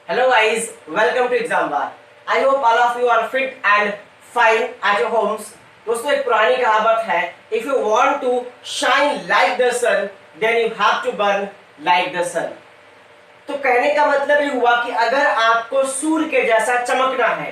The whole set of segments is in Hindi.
Hello guys, welcome to Exam Bar. I hope all of you are fit and fine at your homes. दोस्तों एक पुरानी कहावत है, if you want to shine like the sun, then you have to burn like the sun. तो कहने का मतलब ये हुआ कि अगर आपको सूर्य के जैसा चमकना है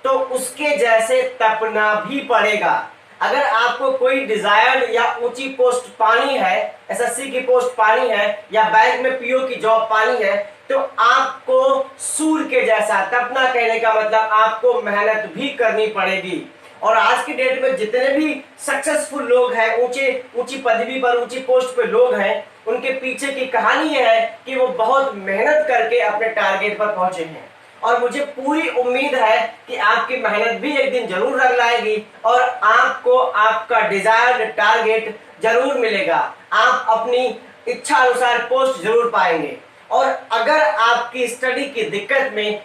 तो उसके जैसे तपना भी पड़ेगा। अगर आपको कोई डिजायर्ड या ऊंची पोस्ट पानी है, एसएससी की पोस्ट पानी है या बैंक में पीओ की जॉब पानी है, तो आपको सूर्य के जैसा तपना कहने का मतलब आपको मेहनत भी करनी पड़ेगी। और आज की डेट में जितने भी सक्सेसफुल लोग हैं, ऊंची पदवी पर ऊंची पोस्ट पे लोग हैं, उनके पीछे की कहानी यह है कि वो बहुत मेहनत करके अपने टारगेट पर पहुंचे हैं। और मुझे पूरी उम्मीद है कि आपकी मेहनत भी एक दिन जरूर रंग लाएगी और आपको आपका डिजायर्ड टारगेट जरूर मिलेगा। आप अपनी इच्छा अनुसार पोस्ट जरूर पाएंगे। और अगर आपकी स्टडी की दिक्कत में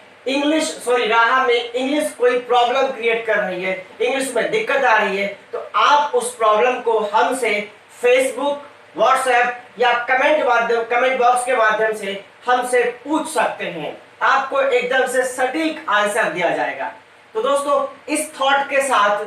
राह में इंग्लिश कोई प्रॉब्लम क्रिएट कर रही है, इंग्लिश में दिक्कत आ रही है, तो आप उस प्रॉब्लम को हमसे फेसबुक, व्हाट्सएप या कमेंट बॉक्स के माध्यम से हमसे पूछ सकते हैं। आपको एकदम से सटीक आंसर दिया जाएगा। तो दोस्तों इस थॉट के साथ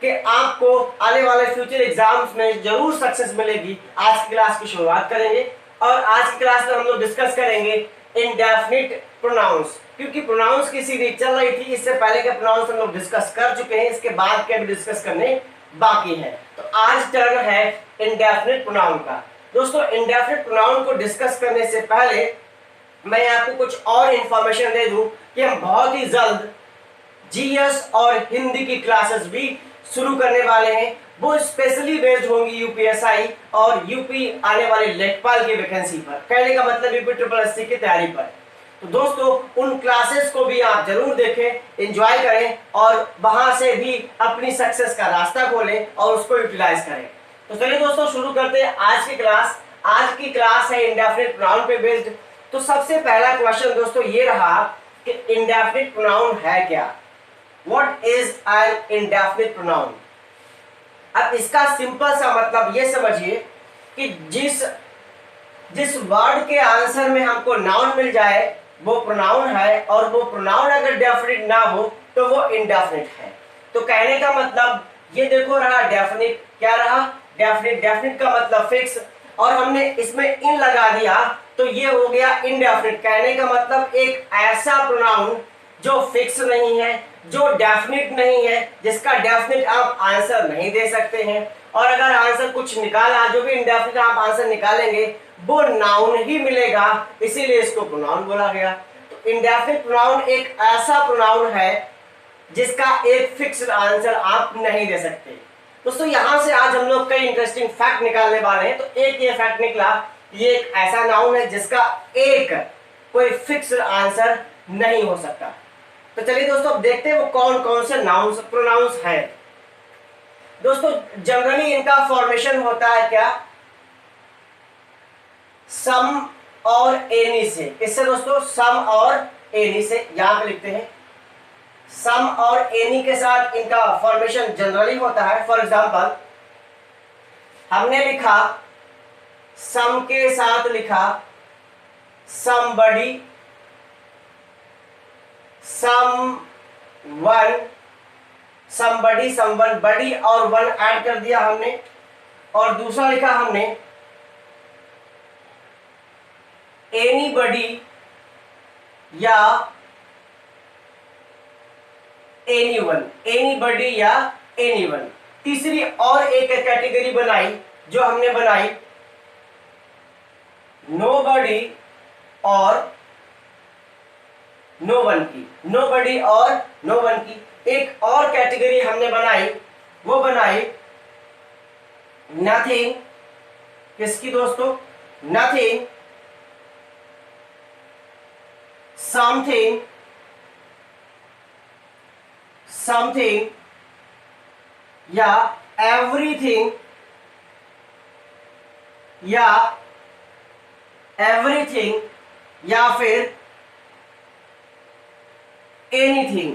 कि आपको आने वाले फ्यूचर एग्जाम्स में जरूर सक्सेस मिलेगी, आज की क्लास की शुरुआत करेंगे। और आज की क्लास में हम लोग डिस्कस करेंगे इंडेफिनिट प्रोनाउंस, क्योंकि प्रोनाउंस की सीरीज चल रही थी। इससे पहले के प्रोनाउंस हम लोग डिस्कस कर चुके हैं, इसके बाद के भी डिस्कस करने बाकी है। तो आज टर्न है इंडेफिनिट प्रोनाउन का। दोस्तों इंडेफिनिट प्रोनाउन को डिस्कस करने से पहले मैं आपको कुछ और इंफॉर्मेशन दे दूं कि हम बहुत ही जल्द जीएस और हिंदी की क्लासेस भी शुरू करने वाले हैं। वो स्पेशली बेस्ड होंगी यूपीएसआई और यूपी आने वाले लेखपाल की वैकेंसी पर, कहने का मतलब यूपी ट्रिपल एससी की तैयारी पर। तो दोस्तों उन क्लासेस को भी आप जरूर देखें, एंजॉय करें और वहां से भी अपनी सक्सेस का रास्ता खोलें और उसको यूटिलाइज करें। तो चलिए दोस्तों शुरू करते हैं आज की क्लास। आज की क्लास है इंडेफिनिट प्रोनाउन पे बेस्ड। तो सबसे पहला क्वेश्चन दोस्तों ये रहा कि इंडेफिनिट प्रोनाउन है क्या? What is an indefinite pronoun? अब इसका सिंपल सा मतलब ये समझिए कि जिस वर्ड के आंसर में हमको नाउन मिल जाए वो प्रोनाउन है, और वो प्रोनाउन अगर डेफिनिट ना हो तो वो इंडेफिनिट है। तो कहने का मतलब ये देखो रहा डेफिनिट, क्या रहा? डेफिनिट। डेफिनिट का मतलब फिक्स, और हमने इसमें इन लगा दिया तो ये हो गया इंडेफिनिट। कहने का मतलब एक ऐसा प्रोनाउन जो फिक्स नहीं है, जो डेफिनिट नहीं है, जिसका डेफिनिट आप आंसर नहीं दे सकते हैं। और अगर आंसर कुछ निकाला, जो भी इंडेफिनिट आप आंसर निकालेंगे वो नाउन ही मिलेगा, इसीलिए इसको प्रोनाउन बोला गया। तो इंडेफिनिट प्रोनाउन एक ऐसा प्रोनाउन है जिसका एक फिक्स्ड आंसर आप नहीं दे सकते। दोस्तों यहां से आज हम लोग कई इंटरेस्टिंग फैक्ट निकालने वाले हैं। तो एक ये फैक्ट निकला, ये एक ऐसा नाउन है जिसका एक कोई फिक्स्ड आंसर नहीं हो सकता। तो चलिए दोस्तों अब देखते हैं वो कौन कौन से नाउन्स प्रोनाउंस हैं। दोस्तों जनरली इनका फॉर्मेशन होता है क्या? सम और एनी से। इससे दोस्तों सम और एनी से, यहां पे लिखते हैं सम और एनी के साथ इनका फॉर्मेशन जनरली होता है। फॉर एग्जांपल हमने लिखा सम के साथ लिखा समबडी, समवन, समबडी, समवन, बडी और वन ऐड कर दिया हमने। और दूसरा लिखा हमने एनीबडी या एनीवन, एनीबडी या एनीवन। तीसरी और एक कैटेगरी बनाई जो हमने बनाई नोबडी और नो वन की, नोबडी और नो वन की। एक और कैटेगरी हमने बनाई, वो बनाई नथिंग। किसकी दोस्तों? नथिंग, समथिंग, समथिंग या एवरीथिंग या एवरीथिंग या फिर एनीथिंग।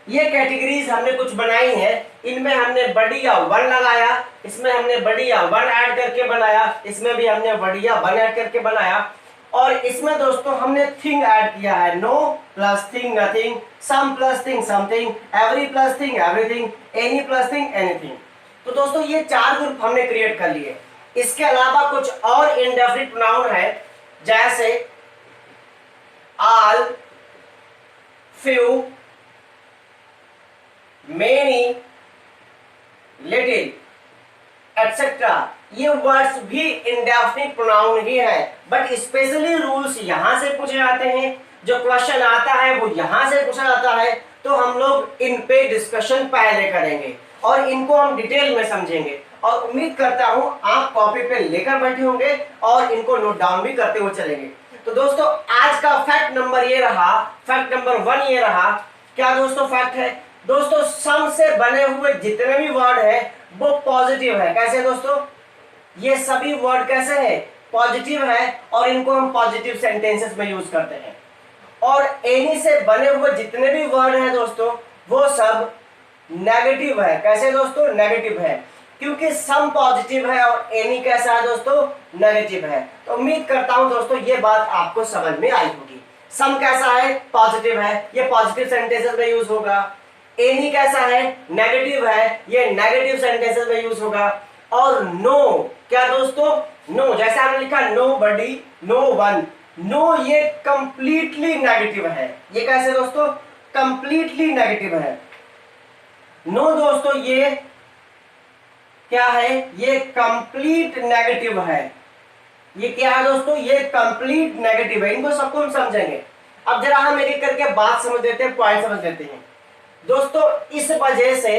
ये कैटेगरीज हमने कुछ बनाई हैं। इनमें हमने बड़ी या वन लगाया, इसमें हमने बड़ी या वन ऐड करके बनाया, इसमें भी हमने बड़ी या वन ऐड करके बनाया। और इसमें दोस्तों हमने थिंग ऐड किया है, no plus thing nothing, some plus thing something, every plus thing everything, any plus thing anything. तो दोस्तों ये 4 ग्रुप हमने क्रिएट कर लिए। इसके अलावा कुछ और इंडेफिनिट प्रोनाउन है, जैसे all, few, many, little etcetera. ये वर्ड्स भी इंडेफिनिट प्रोनाउन ही है, बट स्पेशली रूल्स यहां से पूछे जाते हैं, जो क्वेश्चन आता है वो यहां से पूछा जाता है, तो हम लोग इन पे डिस्कशन पहले करेंगे और इनको हम डिटेल में समझेंगे। और उम्मीद करता हूं आप कॉपी पे लेकर बैठे होंगे और इनको नोट डाउन भी करते हुए चलेंगे। तो दोस्तों आज का फैक्ट नंबर ये रहा, फैक्ट नंबर 1 ये रहा। क्या दोस्तों फैक्ट है? दोस्तों सम से बने हुए जितने भी वर्ड है वो पॉजिटिव है। कैसे दोस्तों? ये सभी वर्ड कैसे है? पॉजिटिव है, और इनको हम पॉजिटिव सेंटेंसेस में यूज करते हैं। और एनी से बने हुए जितने भी वर्ड हैं दोस्तों वो सब नेगेटिव है। कैसे दोस्तों? नेगेटिव है, क्योंकि सम पॉजिटिव है और एनी कैसा है दोस्तों? नेगेटिव है। तो उम्मीद करता हूं दोस्तों ये बात आपको समझ में आई होगी। सम कैसा है? पॉजिटिव है, ये पॉजिटिव सेंटेंसेस में यूज होगा। एनी कैसा है? नेगेटिव है, ये नेगेटिव सेंटेंसेस में यूज होगा। और नो, क्या दोस्तों? नो, जैसे हमने लिखा नो बडी, नो वन, नो ये कंप्लीटली नेगेटिव है। ये कैसे दोस्तों? कंप्लीटली नेगेटिव है। नो दोस्तों ये क्या है? ये कंप्लीट नेगेटिव है। ये क्या है दोस्तों? ये कंप्लीट नेगेटिव है। इनको सबको हम समझेंगे। अब जरा हम एक एक करके बात समझ लेते हैं, पॉइंट समझ लेते हैं। दोस्तों इस वजह से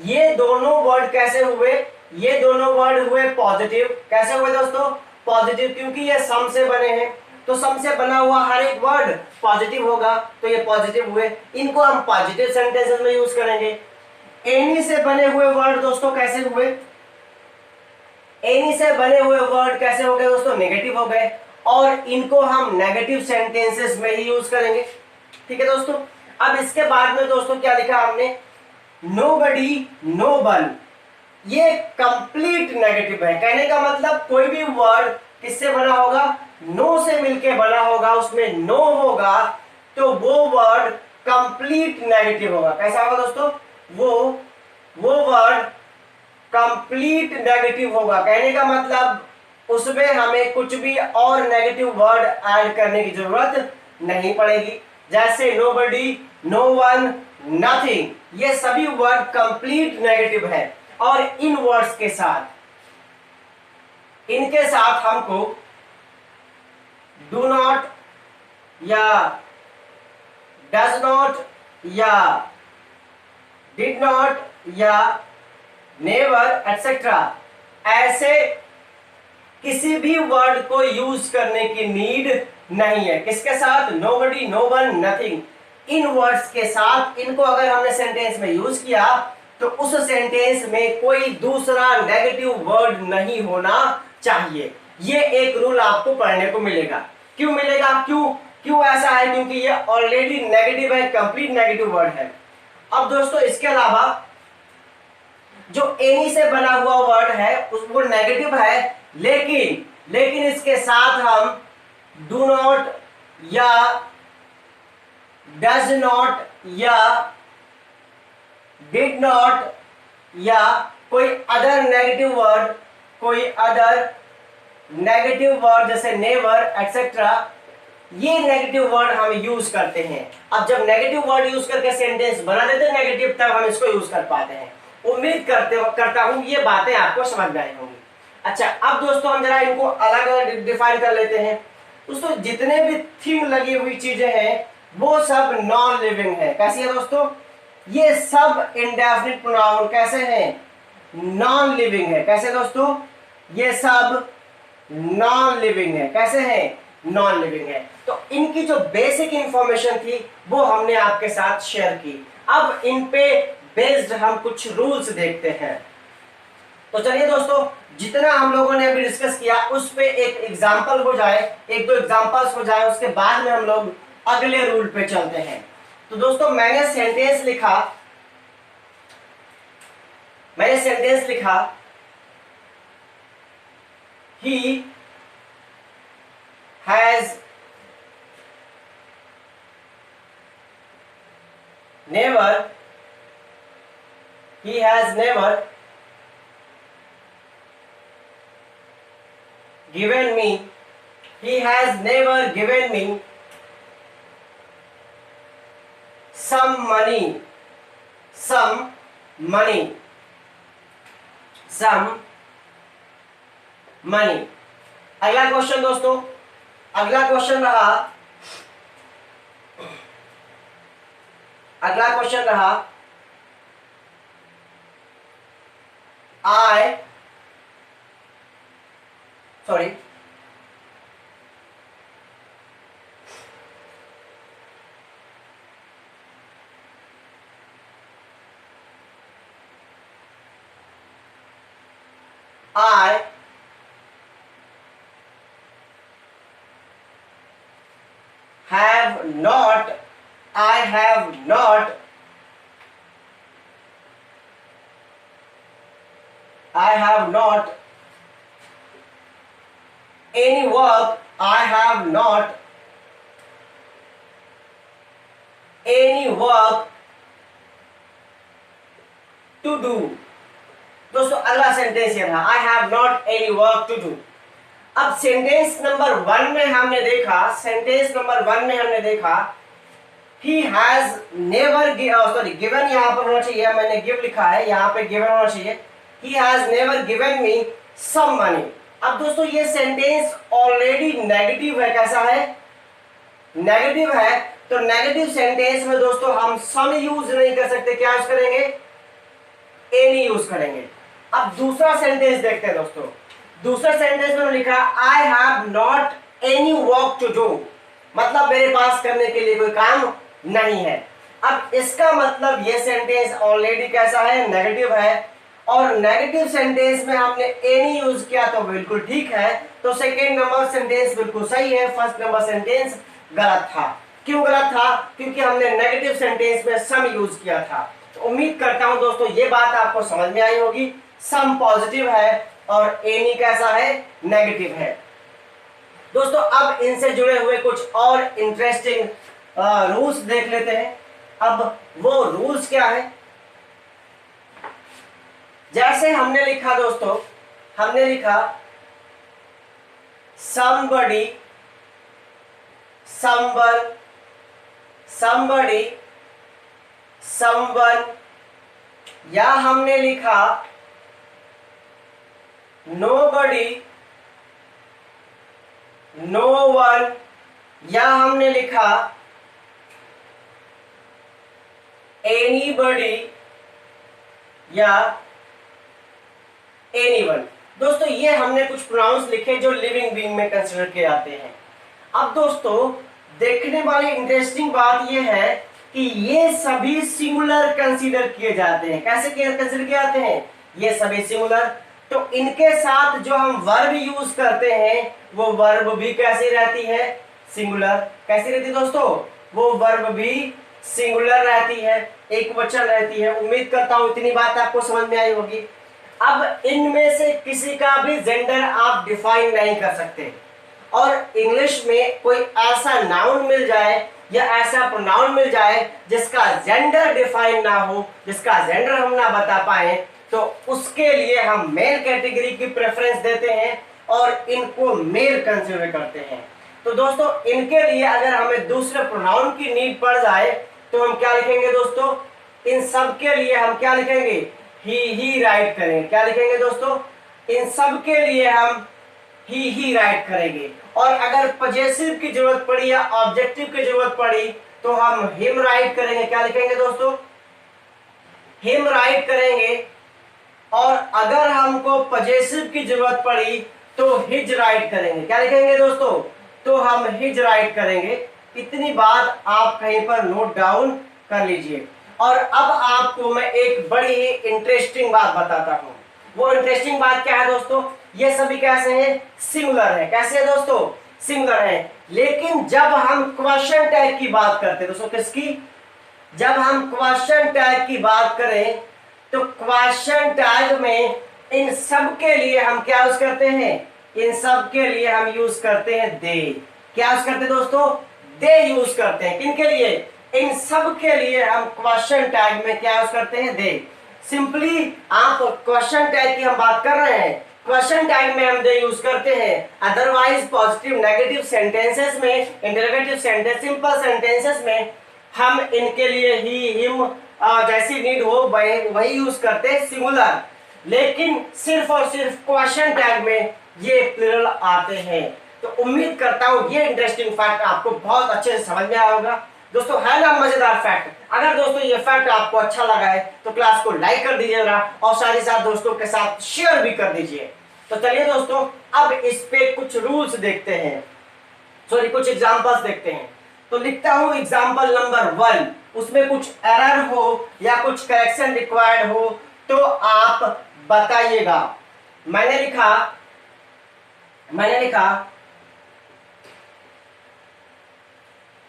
ये दोनों वर्ड कैसे हुए? ये दोनों वर्ड हुए पॉजिटिव। कैसे हुए दोस्तों? पॉजिटिव, क्योंकि ये सम से बने हैं, तो सम से बना हुआ हर एक वर्ड पॉजिटिव होगा, तो ये पॉजिटिव हुए। इनको हम पॉजिटिव सेंटेंसेस में यूज करेंगे। एनी से बने हुए वर्ड दोस्तों कैसे हुए? एनी से बने हुए वर्ड कैसे हो गए दोस्तों? नेगेटिव हो गए, और इनको हम नेगेटिव सेंटेंसेस में ही यूज करेंगे। ठीक है दोस्तों। अब इसके बाद में दोस्तों क्या लिखा हमने? नोबडी, नो वन, ये कंप्लीट नेगेटिव है। कहने का मतलब कोई भी वर्ड किससे बना होगा? नो से मिलके बना होगा, उसमें नो होगा, तो वो वर्ड कंप्लीट नेगेटिव होगा। कैसा होगा दोस्तों? वो वर्ड कंप्लीट नेगेटिव होगा। कहने का मतलब उसमें हमें कुछ भी और नेगेटिव वर्ड ऐड करने की जरूरत नहीं पड़ेगी। जैसे नोबडी, नो वन, नथिंग, ये सभी वर्ड कंप्लीट नेगेटिव है। और इन वर्ड्स के साथ, इनके साथ हमको डू नॉट या डज नॉट या डिड नॉट या नेवर एटसेट्रा ऐसे किसी भी वर्ड को यूज करने की नीड नहीं है। किसके साथ? नोबडी, नो वन, नथिंग, इन वर्ड्स के साथ। इनको अगर हमने सेंटेंस में यूज किया तो उस सेंटेंस में कोई दूसरा नेगेटिव वर्ड नहीं होना चाहिए। ये एक रूल आपको पढ़ने को मिलेगा। क्यों मिलेगा? क्यों ऐसा है? क्योंकि ये ऑलरेडी नेगेटिव है, कंप्लीट नेगेटिव वर्ड है। अब दोस्तों इसके अलावा जो एनी से बना हुआ वर्ड है वो नेगेटिव है, लेकिन इसके साथ हम डू नॉट या डज नॉट या डिड नॉट या कोई अदर नेगेटिव वर्ड जैसे नेवर एटसेट्रा, ये नेगेटिव वर्ड हम यूज करते हैं। अब जब नेगेटिव वर्ड यूज करके सेंटेंस बना देते हैं नेगेटिव, तब हम इसको यूज कर पाते हैं। उम्मीद करता हूं ये बातें आपको समझ में आई होंगी। अच्छा, अब दोस्तों हम जरा इनको अलग अलग डिफाइन कर लेते हैं। दोस्तों जितने भी थिंग लगी हुई चीजें हैं वो सब नॉन लिविंग है। कैसी है दोस्तों? ये सब इंडेफिनिट प्रोनाउन कैसे हैं? नॉन लिविंग है। कैसे दोस्तों? ये सब नॉन लिविंग है। कैसे हैं? नॉन लिविंग है। तो इनकी जो बेसिक इंफॉर्मेशन थी वो हमने आपके साथ शेयर की। अब इन पे बेस्ड हम कुछ रूल्स देखते हैं। तो चलिए दोस्तों, जितना हम लोगों ने अभी डिस्कस किया उस पे एक एग्जांपल हो जाए, एक दो एग्जांपल्स हो जाए, उसके बाद में हम लोग अगले रूल पे चलते हैं। तो दोस्तों मैंने सेंटेंस लिखा he has never, he has never given me, he has never given me some money, some money, some money. अगला क्वेश्चन दोस्तों, अगला क्वेश्चन रहा, अगला क्वेश्चन रहा I, sorry, I have not, I have not, I have not any work, I have not any work to do. दोस्तों अगला सेंटेंस ये था, I have not any work to do. अब सेंटेंस नंबर 1 में हमने देखा, सेंटेंस नंबर 1 में हमने देखा ही हैज नेवर सॉरी गिवन, यहां पर होना चाहिए, मैंने गिव लिखा है, यहां पे गिवन होना चाहिए, he has never given me some money. अब दोस्तों ये सेंटेंस ऑलरेडी नेगेटिव है, कैसा है, नेगेटिव है, तो नेगेटिव सेंटेंस में दोस्तों हम सम यूज नहीं कर सकते, क्या यूज करेंगे, एनी यूज करेंगे। अब दूसरा सेंटेंस देखते हैं दोस्तों, दूसरा सेंटेंस में लिखा I have not any work to do, मतलब मेरे पास करने के लिए कोई काम नहीं है। अब इसका मतलब ये सेंटेंस ऑलरेडी कैसा है, नेगेटिव है, और नेगेटिव सेंटेंस में हमने एनी यूज किया तो बिल्कुल ठीक है, तो सेकेंड नंबर सेंटेंस बिल्कुल सही है, फर्स्ट नंबर सेंटेंस गलत था। क्यों गलत था, क्योंकि हमने नेगेटिव सेंटेंस में सम यूज किया था। तो उम्मीद करता हूं दोस्तों ये बात आपको समझ में आई होगी, सम पॉजिटिव है और एनी कैसा है, नेगेटिव है। दोस्तों अब इनसे जुड़े हुए कुछ और इंटरेस्टिंग रूल्स देख लेते हैं। अब वो रूल्स क्या है, जैसे हमने लिखा दोस्तों, हमने लिखा somebody, someone, somebody, someone, या हमने लिखा nobody, no one, या हमने लिखा anybody या anyone। दोस्तों ये हमने कुछ प्रोनाउंस लिखे जो लिविंग बीइंग में कंसीडर किए जाते हैं। अब दोस्तों देखने वाली इंटरेस्टिंग बात ये है कि ये सभी सिंगुलर कंसीडर किए जाते हैं। कैसे कंसीडर किए जाते हैं, ये सभी सिंगुलर, तो इनके साथ जो हम वर्ब यूज करते हैं वो वर्ब भी कैसी रहती है, सिंगुलर। कैसी रहती है दोस्तों, वो वर्ब भी सिंगुलर रहती है, एक वचन रहती है। उम्मीद करता हूं इतनी बात आपको समझ में आई होगी। अब इनमें से किसी का भी जेंडर आप डिफाइन नहीं कर सकते, और इंग्लिश में कोई ऐसा नाउन मिल जाए या ऐसा प्रोनाउन मिल जाए जिसका जेंडर डिफाइन ना हो, जिसका जेंडर हम ना बता पाए, तो उसके लिए हम मेल कैटेगरी की प्रेफरेंस देते हैं और इनको मेल कंसीडर करते हैं। तो दोस्तों इनके लिए अगर हमें दूसरे प्रोनाउन की नीड पड़ जाए तो हम क्या लिखेंगे दोस्तों, इन सब के लिए हम क्या लिखेंगे, ही राइट करेंगे। क्या लिखेंगे दोस्तों, इन सब के लिए हम ही राइट करेंगे। और अगर पजेसिव की जरूरत पड़ी या ऑब्जेक्टिव की जरूरत पड़ी तो हम हिम राइट करेंगे। क्या लिखेंगे दोस्तों, हिम राइट करेंगे। और अगर हमको पजेसिव की जरूरत पड़ी तो हिज राइट करेंगे। क्या लिखेंगे दोस्तों, तो हम हिज राइट करेंगे। इतनी बात आप कहीं पर नोट डाउन कर लीजिए। और अब आपको मैं एक बड़ी ही इंटरेस्टिंग बात बताता हूं। वो इंटरेस्टिंग बात क्या है दोस्तों, ये सभी कैसे हैं, सिंगुलर है। कैसे है दोस्तों, सिंगुलर है। लेकिन जब हम क्वेश्चन टैग की बात करते हैं दोस्तों, किसकी, जब हम क्वेश्चन टैग की बात करें तो क्वेश्चन टैग में इन सब के लिए हम क्या यूज करते हैं, इन सब के लिए हम यूज करते हैं दे। क्या यूज करते हैं दोस्तों, दे यूज करते हैं। किन के लिए, इन सब के लिए हम क्वेश्चन टैग में क्या यूज करते हैं, दे। सिंपली आप क्वेश्चन टैग की हम बात कर रहे हैं, क्वेश्चन टैग में हम दे यूज करते हैं। अदरवाइज पॉजिटिव नेगेटिव सेंटेंसेस में, इंटरोगेटिव सेंटेंस, सिंपल सेंटेंसेस में हम इनके लिए ही, हिम, जैसी नीड हो वही यूज करते हैं सिंगुलर। लेकिन सिर्फ और सिर्फ क्वेश्चन टैग में ये प्लूरल आते हैं। तो उम्मीद करता हूं ये इंटरेस्टिंग फैक्ट आपको बहुत अच्छे से समझ में आया होगा। दोस्तों है ना मजेदार फैक्ट? अगर दोस्तों ये फैक्ट आपको अच्छा लगा है तो क्लास को लाइक कर दीजिएगा और साथ ही साथ दोस्तों के साथ शेयर भी कर दीजिए। तो चलिए दोस्तों अब इस पे कुछ रूल्स देखते हैं, सॉरी कुछ एग्जांपल्स देखते हैं। तो लिखता हूं एग्जांपल नंबर 1, उसमें कुछ एरर हो या कुछ करेक्शन रिक्वायर्ड हो तो आप बताइएगा। मैंने लिखा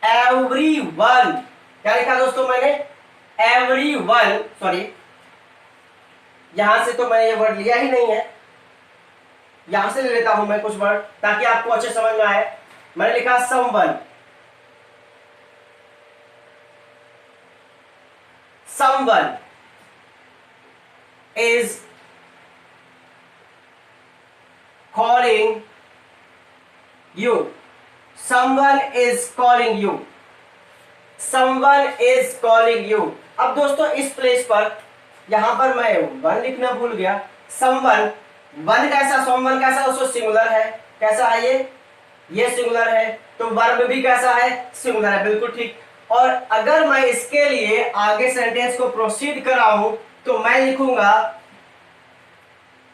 एवरीवन, क्या लिखा दोस्तों मैंने, एवरीवन, सॉरी यहां से तो मैंने ये वर्ड लिया ही नहीं है, यहां से ले लेता हूं मैं कुछ वर्ड ताकि आपको अच्छे समझ में आए। मैंने लिखा someone, someone is calling you, someone is calling you, someone is calling you। अब दोस्तों इस प्लेस पर यहां पर मैं वन लिखना भूल गया। someone, वन कैसा, someone कैसा दोस्तों, सिंगुलर है। कैसा है ये सिंगुलर है। तो वर्ब भी कैसा है, सिंगुलर है, बिल्कुल ठीक। और अगर मैं इसके लिए आगे सेंटेंस को प्रोसीड कराऊं तो मैं लिखूंगा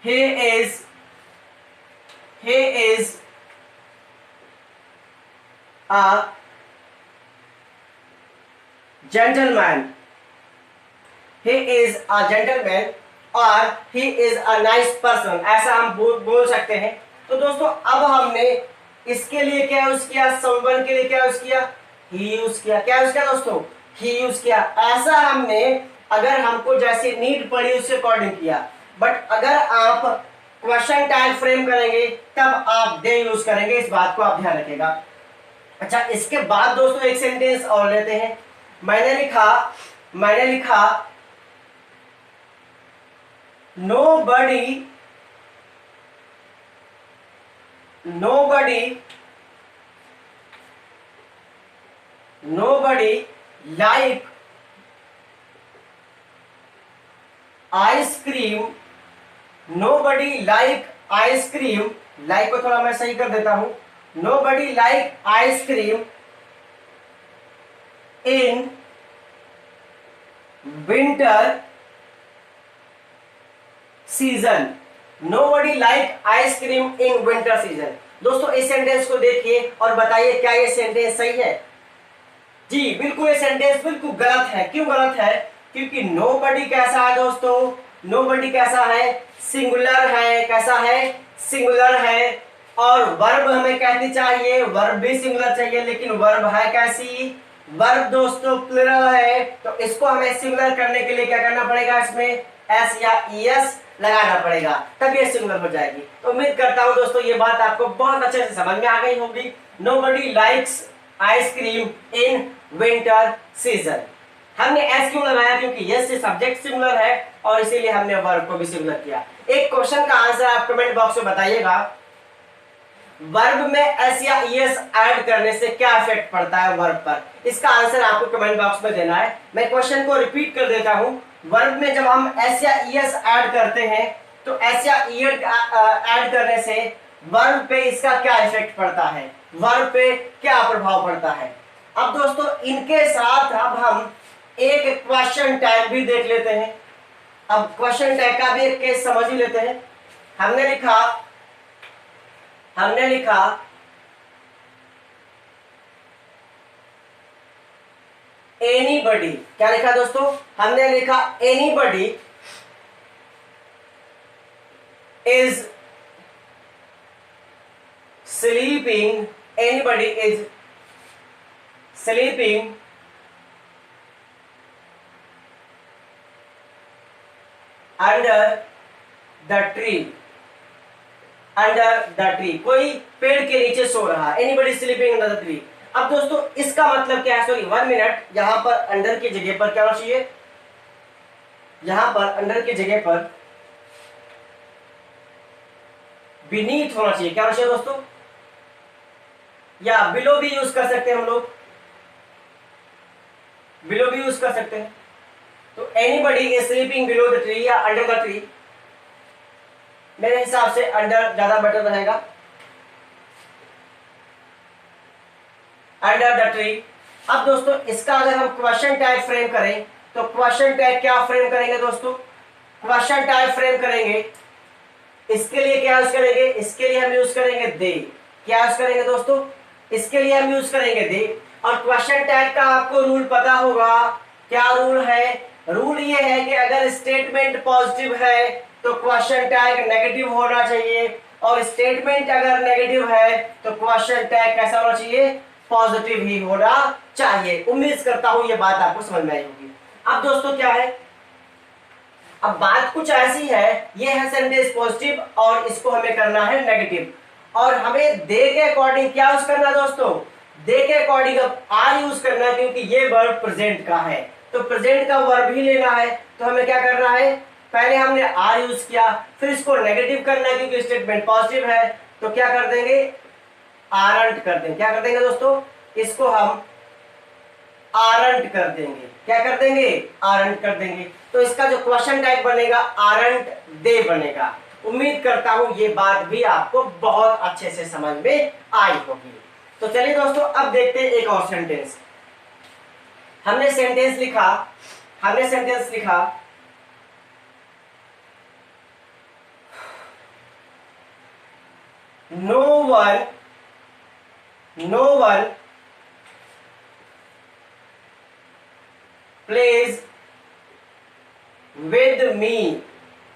he is a gentleman, he is a gentleman और he is a nice person, ऐसा हम बोल सकते हैं। तो दोस्तों अब हमने इसके लिए क्या यूज किया, someone के लिए क्या यूज किया, ही यूज किया। क्या यूज किया दोस्तों, ही यूज किया। ऐसा हमने अगर हमको जैसे नीड पड़ी उसके अकॉर्डिंग किया। बट अगर आप क्वेश्चन टैग फ्रेम करेंगे तब आप दे यूज करेंगे, इस बात को आप ध्यान रखिएगा। अच्छा इसके बाद दोस्तों एक सेंटेंस और लेते हैं। मैंने लिखा nobody like ice cream, nobody like ice cream, like को थोड़ा मैं सही कर देता हूं, nobody like ice cream in winter season, nobody like ice cream in winter season। दोस्तों इस सेंटेंस को देखिए और बताइए क्या ये सेंटेंस सही है? जी बिल्कुल, ये सेंटेंस बिल्कुल गलत है। क्यों गलत है? क्योंकि nobody कैसा है दोस्तों, nobody कैसा है, सिंगुलर है। कैसा है, सिंगुलर है। और वर्ब हमें कैसी चाहिए, वर्ब भी सिंगुलर चाहिए, लेकिन वर्ब है कैसी, वर्ब दोस्तों प्लुरल है। तो इसको हमें सिंगुलर करने के लिए क्या करना पड़ेगा, इसमें एस या ईएस लगाना पड़ेगा, तब ये सिंगुलर हो जाएगी। तो उम्मीद करता हूं दोस्तों ये बात आपको बहुत अच्छे से समझ में आ गई होगी। nobody likes ice cream in winter season. हमने एस क्यों लगाया, क्योंकि यस से सब्जेक्ट सिंगुलर है और इसीलिए हमने वर्ब को भी सिंगुलर किया। एक क्वेश्चन का आंसर आप कमेंट बॉक्स में बताइएगा, वर्ब में एस या ईएस ऐड करने से क्या इफेक्ट पड़ता है वर्ब पर? इसका आंसर आपको कमेंट बॉक्स में देना है। मैं क्वेश्चन को रिपीट कर देता हूं, वर्ब में जब हम एस या ईएस ऐड करते हैं तो एस या ईएस ऐड करने से वर्ब पे इसका क्या इफेक्ट पड़ता है, वर्ब पे क्या प्रभाव पड़ता है। अब दोस्तों इनके साथ अब हम एक क्वेश्चन टैग भी देख लेते हैं। अब क्वेश्चन टैग का भी एक केस समझ ही लेते हैं। हमने लिखा एनीबडी। क्या लिखा दोस्तों, हमने लिखा anybody is sleeping, anybody is sleeping under the tree, under the tree, कोई पेड़ के नीचे सो रहा है। anybody sleeping under the tree। अब दोस्तों इसका मतलब क्या है, सॉरी 1 मिनट, यहां पर अंडर की जगह पर क्या होना चाहिए, यहां पर अंडर की जगह पर बीनीथ होना चाहिए। क्या होना चाहिए दोस्तों, या बिलो भी यूज कर सकते हैं हम लोग, बिलो भी यूज कर सकते हैं। तो anybody is sleeping below the tree या अंडर द ट्री, मेरे हिसाब से अंडर ज्यादा बेटर रहेगा, अंडर द ट्री। अब दोस्तों इसका अगर हम क्वेश्चन टाइप फ्रेम करें तो क्वेश्चन टाइप क्या फ्रेम करेंगे दोस्तों, क्वेश्चन टाइप फ्रेम करेंगे, इसके लिए क्या यूज करेंगे, इसके लिए हम यूज करेंगे दे। क्या यूज करेंगे दोस्तों, इसके लिए हम यूज करेंगे दे। और क्वेश्चन टैग का आपको रूल पता होगा, क्या रूल है, रूल ये है कि अगर स्टेटमेंट पॉजिटिव है तो क्वेश्चन टैग नेगेटिव होना चाहिए, और स्टेटमेंट अगर नेगेटिव है तो क्वेश्चन टैग कैसा होना चाहिए, पॉजिटिव ही होना चाहिए। उम्मीद करता हूं ये बात आपको समझ में आई होगी। अब दोस्तों क्या है, अब बात कुछ ऐसी है, ये है सेंटेंस पॉजिटिव और इसको हमें करना है नेगेटिव, और हमें दे के अकॉर्डिंग क्या यूज करना है दोस्तों, दे के अकॉर्डिंग अब आर यूज करना है, क्योंकि ये वर्ब प्रेजेंट का है तो प्रेजेंट का वर्ब ही लेना है। तो हमें क्या करना है, पहले हमने आर यूज किया, फिर इसको नेगेटिव करना है क्योंकि स्टेटमेंट पॉजिटिव है, तो क्या कर देंगे, आरंट कर देंगे। क्या कर देंगे दोस्तों, इसको हम आरंट कर देंगे। क्या कर देंगे, आरंट कर देंगे। तो इसका जो क्वेश्चन टाइप बनेगा आरंट दे बनेगा। उम्मीद करता हूं ये बात भी आपको बहुत अच्छे से समझ में आई होगी। तो चलिए दोस्तों अब देखते हैं एक और सेंटेंस। हमने सेंटेंस लिखा, हमने सेंटेंस लिखा, no one plays with me,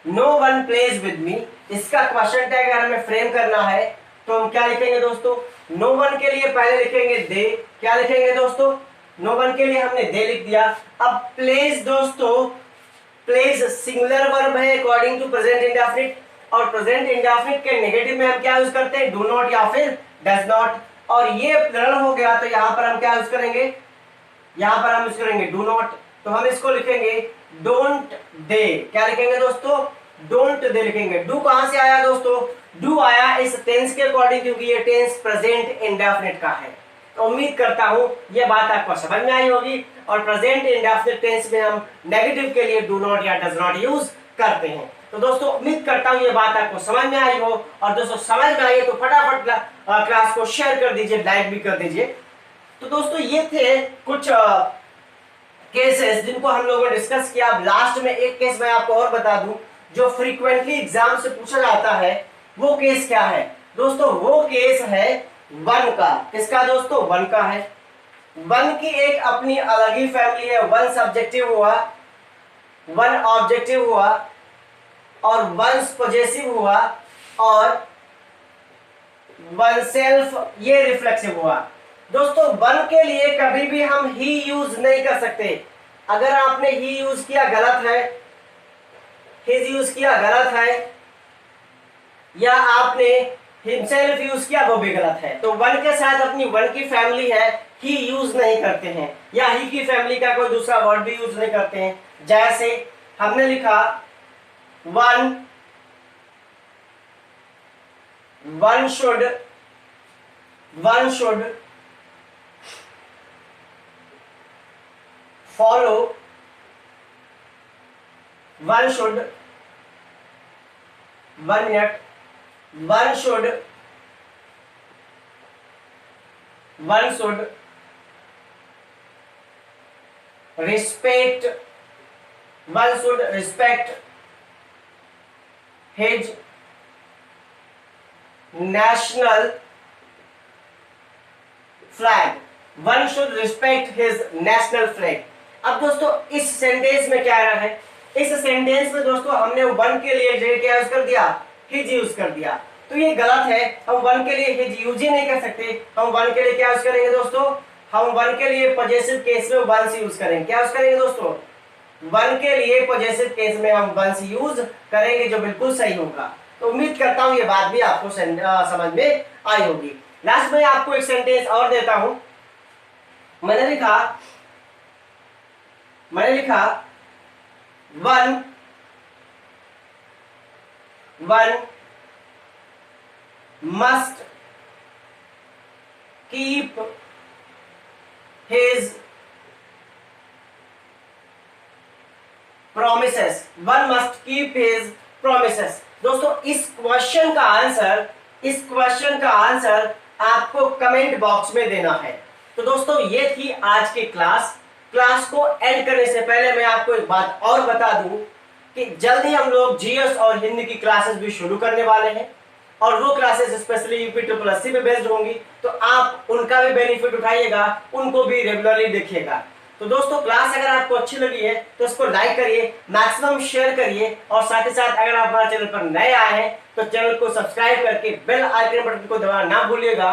no one plays with me। इसका क्वेश्चन टैग अगर हमें फ्रेम करना है तो हम क्या लिखेंगे दोस्तों, नो वन के लिए पहले लिखेंगे दे। क्या लिखेंगे दोस्तों, नो वन के लिए हमने दे लिख दिया। अब प्लेज दोस्तों, प्लेज सिंगुलर वर्ब है अकॉर्डिंग टू प्रेजेंट इंडेफिनिट, और प्रेजेंट इंडेफिनिट के नेगेटिव में हम क्या यूज करते हैं, डू नॉट या फिर डज नॉट, और ये प्लरल हो गया तो यहां पर हम क्या यूज करेंगे, यहां पर हम यूज करेंगे डू नॉट। तो हम इसको लिखेंगे डोंट दे। क्या लिखेंगे दोस्तों, डोंट दे लिखेंगे। डू कहां से आया दोस्तों, डू आया इस टेंस के अकॉर्डिंग, क्योंकि ये टेंस प्रेजेंट इंडेफिनिट का है। तो उम्मीद करता हूं ये बात आपको समझ में आई होगी। और प्रेजेंट इंडेफिनिट टेंस में हम नेगेटिव के लिए डू नॉट या डज नॉट यूज करते हैं। तो दोस्तों उम्मीद करता हूं ये बात आपको समझ में आई हो, और दोस्तों समझ में आई है तो फटाफट क्लास को शेयर कर दीजिए, लाइक भी कर दीजिए। तो दोस्तों ये थे कुछ केसेस जिनको हम लोगों ने डिस्कस किया। अब लास्ट में एक केस मैं आपको और बता दूं जो फ्रीक्वेंटली एग्जाम से पूछा जाता है। वो केस क्या है दोस्तों, वो केस है वन का। किसका दोस्तों, वन का है। वन की एक अपनी अलग ही फैमिली है। वन सब्जेक्टिव हुआ, वन ऑब्जेक्टिव हुआ, और वन पॉजेसिव हुआ, और वन सेल्फ ये रिफ्लेक्सिव हुआ। दोस्तों वन के लिए कभी भी हम ही यूज नहीं कर सकते। अगर आपने ही यूज किया गलत है, हिज यूज किया गलत है, या आपने हिमसेल्फ यूज किया वो भी गलत है। तो वन के साथ अपनी वन की फैमिली है, ही यूज नहीं करते हैं, या ही की फैमिली का कोई दूसरा वर्ड भी यूज नहीं करते हैं। जैसे हमने लिखा one should follow, one should, 1 minute, one should respect, one should respect his national flag, one should respect his national flag। अब दोस्तों इस सेंटेंस में क्या है, इस सेंटेंस में दोस्तों हमने वन के लिए क्या यूज कर दिया, हिज यूज कर दिया। तो ये गलत है, हम वन के लिए हिज यूज ही नहीं कर सकते। हम वन के लिए क्या यूज करेंगे दोस्तों, हम वन के लिए पॉजेसिव केस में वन से यूज करेंगे। क्या यूज करेंगे दोस्तों, वन के लिए पॉजेसिव केस में हम वन से यूज करेंगे, जो बिल्कुल सही होगा। तो उम्मीद करता हूं ये बात भी आपको समझ में आई होगी। लास्ट में आपको एक सेंटेंस और देता हूं। मैंने लिखा one must keep his promises. One must keep his promises. दोस्तों इस क्वेश्चन का आंसर आपको कमेंट बॉक्स में देना है। तो दोस्तों ये थी आज की क्लास को एंड करने से पहले मैं आपको एक बात और बता दूं कि जल्दी हम लोग जीएस और हिंदी की क्लासेस भी शुरू करने वाले हैं और वो classes specially UP triple SC पे बेस्ड होंगी, तो आप उनका भी बेनिफिट उठाइएगा, उनको भी रेगुलरली देखिएगा। तो दोस्तों क्लास अगर आपको अच्छी लगी है तो इसको लाइक करिए, मैक्सिमम शेयर करिए और साथ ही साथ अगर आप हमारे चैनल पर नए आए हैं तो चैनल को सब्सक्राइब करके बेल आइकन बटन को दबाना ना भूलिएगा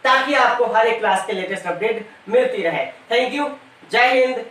ताकि आपको हर एक क्लास के लेटेस्ट अपडेट मिलती रहे। थैंक यू, जय हिंद।